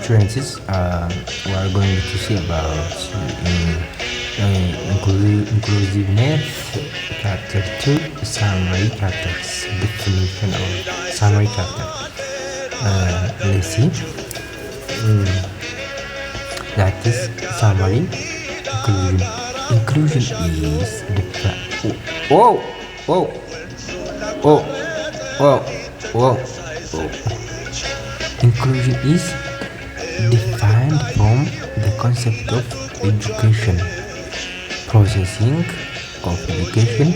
students, we are going to see about inclusiveness, chapter 2, summary chapters, definition of summary chapter. Let's see. That is summary. Inclusion is whoa. Inclusion is defined from the concept of education, processing of education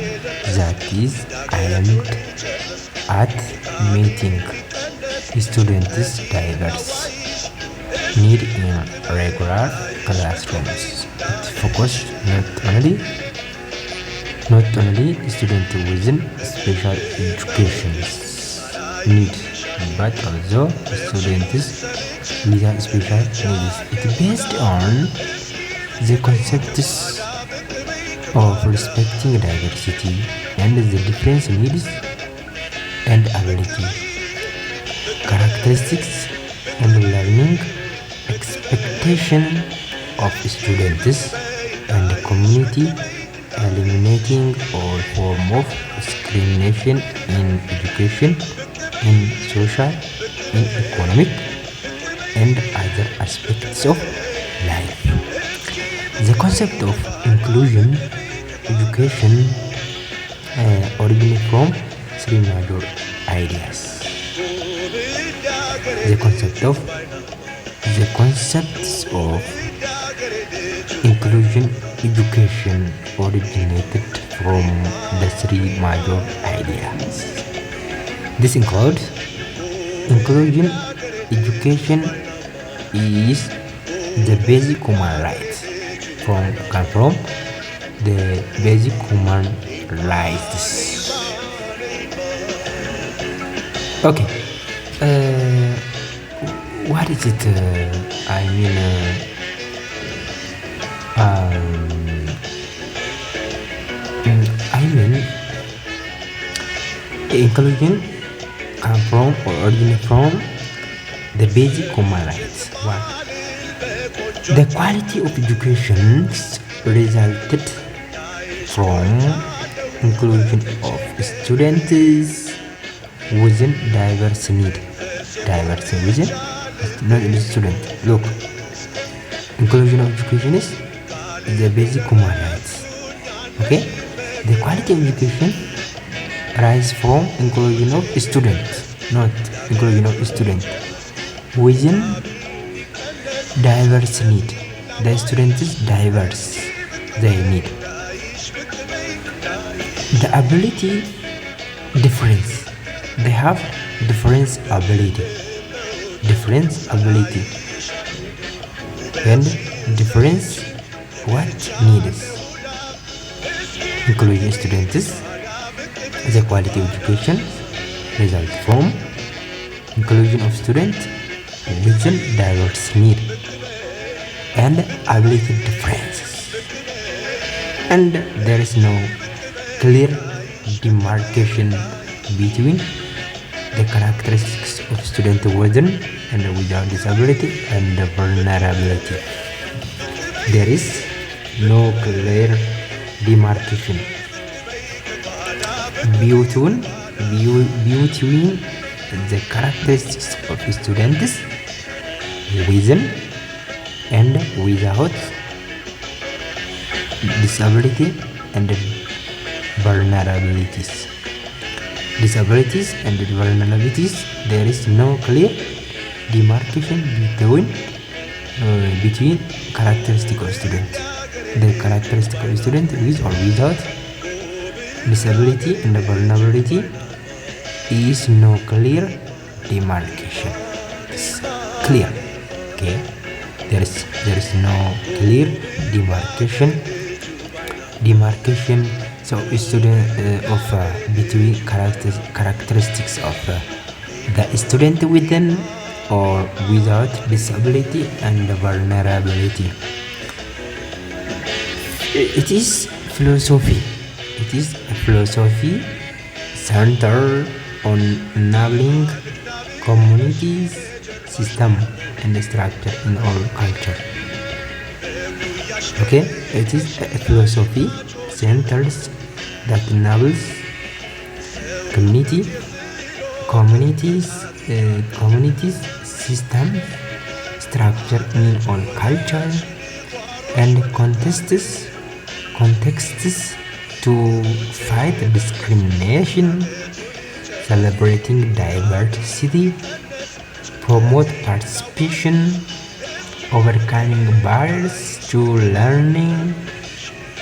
that is aimed at meeting students' diverse need in regular classrooms. It focuses not only students within special education need, but also students without special needs. It is based on the concepts of respecting diversity and the different needs and ability, characteristics and learning expectation of students and the community, eliminating all form of discrimination in education, in social, in economic, and other aspects of life. The concept of inclusion education originates from three major ideas. The concepts of inclusion education originated from the three major ideas. This includes inclusion education is the basic human rights come from the basic human rights. Okay. What is it? Inclusion come from or originate from the basic human rights. One, the quality of education resulted from inclusion of students within diverse need. Diverse within, not in the student. Look, inclusion of education is the basic human rights. Okay, the quality of education rise from inclusion of students, not inclusion of student within diverse need. The student is diverse, they need the ability difference. They have difference ability and difference what needs. Inclusion students, the quality of education result from inclusion of students within diverse need and ability differences, and there is no clear demarcation between the characteristics of student within and without disability and the vulnerability. There is no clear demarcation between the characteristics of students within and without disability and vulnerabilities. Disabilities and vulnerabilities, there is no clear demarcation between characteristic of student. The characteristic of student with or without disability and vulnerability is no clear demarcation. It's clear. Okay, there is no clear demarcation. So student between characteristics of the student within or without disability and vulnerability. It is philosophy. It is a philosophy centered on enabling communities, system and structure in all culture. Okay, it is a philosophy centers that enables community, communities, system, structure in all culture and contexts to fight discrimination, celebrating diversity, promote participation, overcoming barriers to learning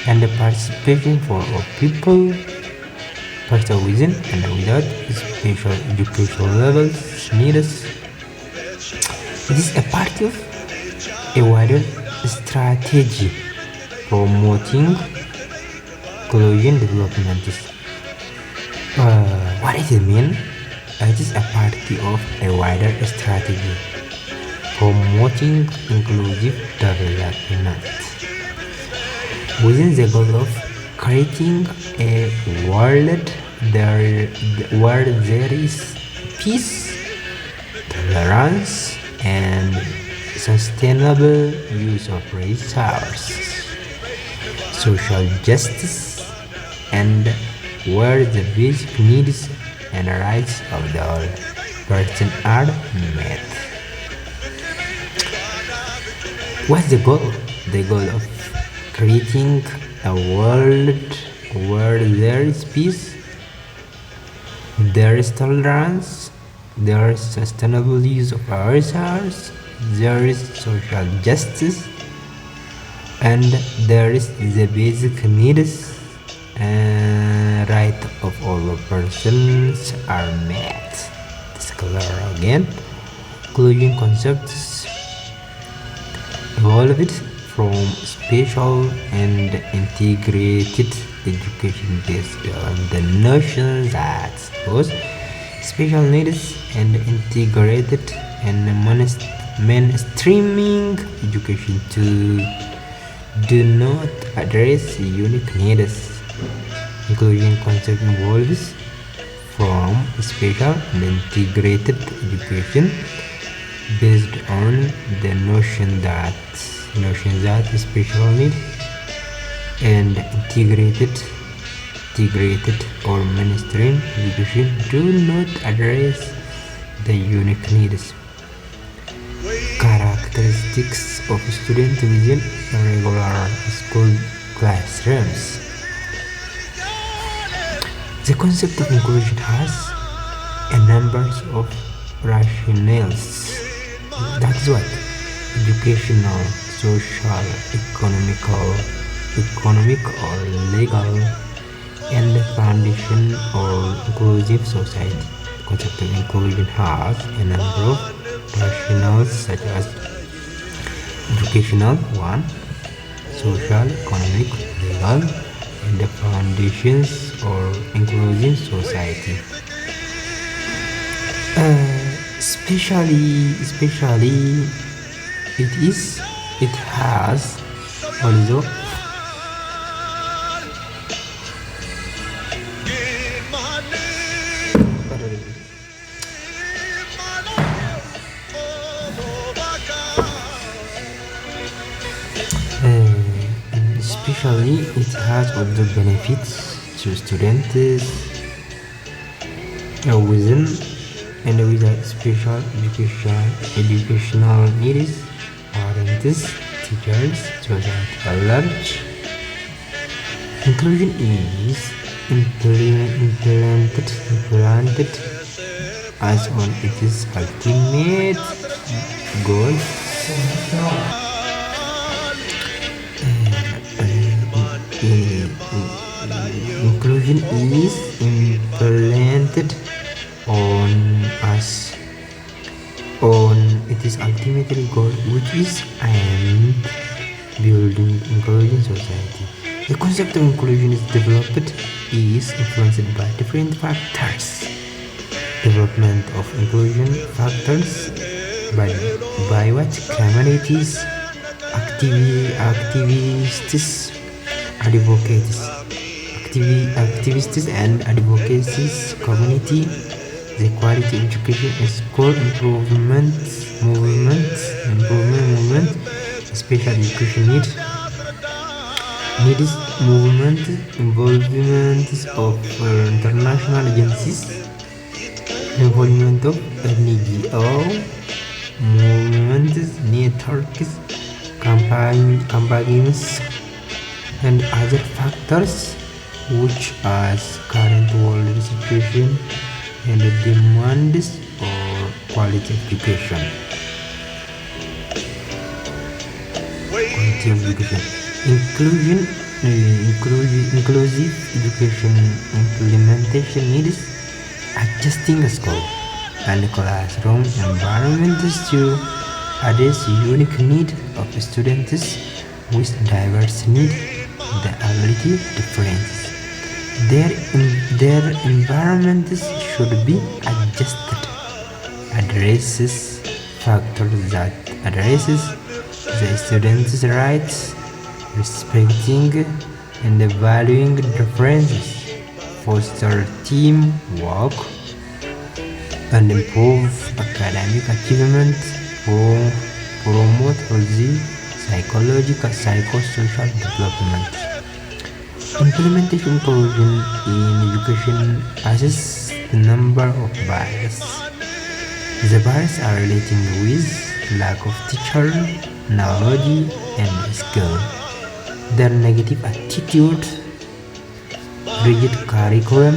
and participation for all people, both within and without special educational levels needs. It is a part of a wider strategy promoting inclusion development. What does it mean? It is a part of a wider strategy promoting inclusive development within the goal of creating a world where there is peace, tolerance, and sustainable use of resources, social justice, and where the basic needs and rights of the all person are met. What's the goal? The goal of creating a world where there is peace, there is tolerance, there is sustainable use of our resources, there is social justice, and there is the basic needs and right of all persons are met. This color again. Inclusion concepts evolved from spatial and integrated education based on the notion that both special needs and integrated and mainstreaming education do not address unique needs. Inclusion concept evolves from spatial and integrated education based on the notion that special needs and integrated or mainstream education do not address the unique needs, characteristics of students within regular school classrooms. The concept of inclusion has a number of rationales. That is what educational, social, economic or legal, and the foundation or inclusive society. The concept of inclusion has a number of rationales such as educational, one, social, economic, legal, and the foundations or inclusive society. Especially it has also especially it has other benefits to students within and without special educational needs, parents, teachers, society at large. Inclusion is implemented as on its ultimate goal. Inclusion is implemented on its ultimate goal, which is building inclusion society. The concept of inclusion is developed is influenced by different factors. Development of inclusion factors by what communities, activists, activists and advocacy community, The quality of education is called movement. Special education needs movement, involvement of international agencies, involvement of NGO, movements, networks, campaigns, and other factors which as current world situation and the demands for quality education. Quality of education. Inclusive education implementation needs adjusting school and classroom environments to address unique need of students with diverse need, the ability differences. Their environments should be adjusted, addresses factors that addresses the students' rights, respecting and valuing differences, foster teamwork, and improve academic achievement, promote healthy psychosocial development. Implementation inclusion in education assess the number of barriers. The barriers are relating with lack of teacher knowledge and skill, their negative attitude, rigid curriculum,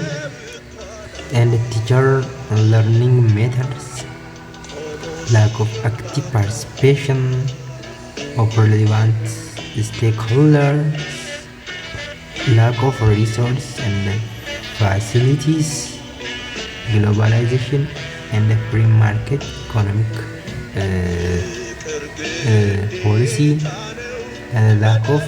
and teacher learning methods, lack of active participation of relevant stakeholders, lack of resources and facilities, globalization and free market economic policy, and lack of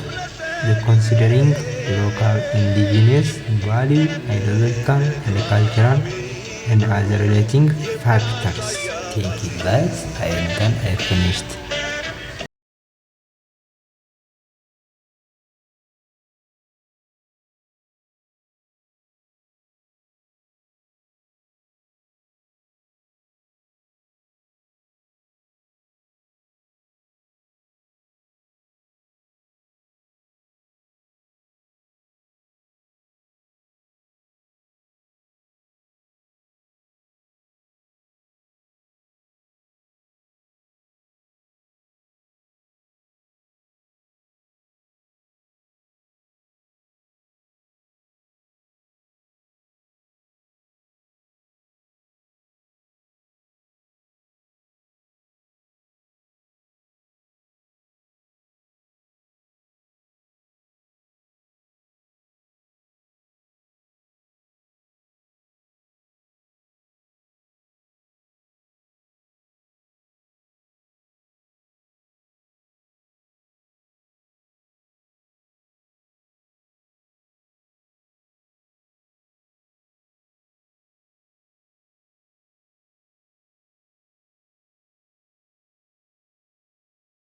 the considering local indigenous value, ideological and cultural and other relating factors. Thank you guys. I am done. I finished.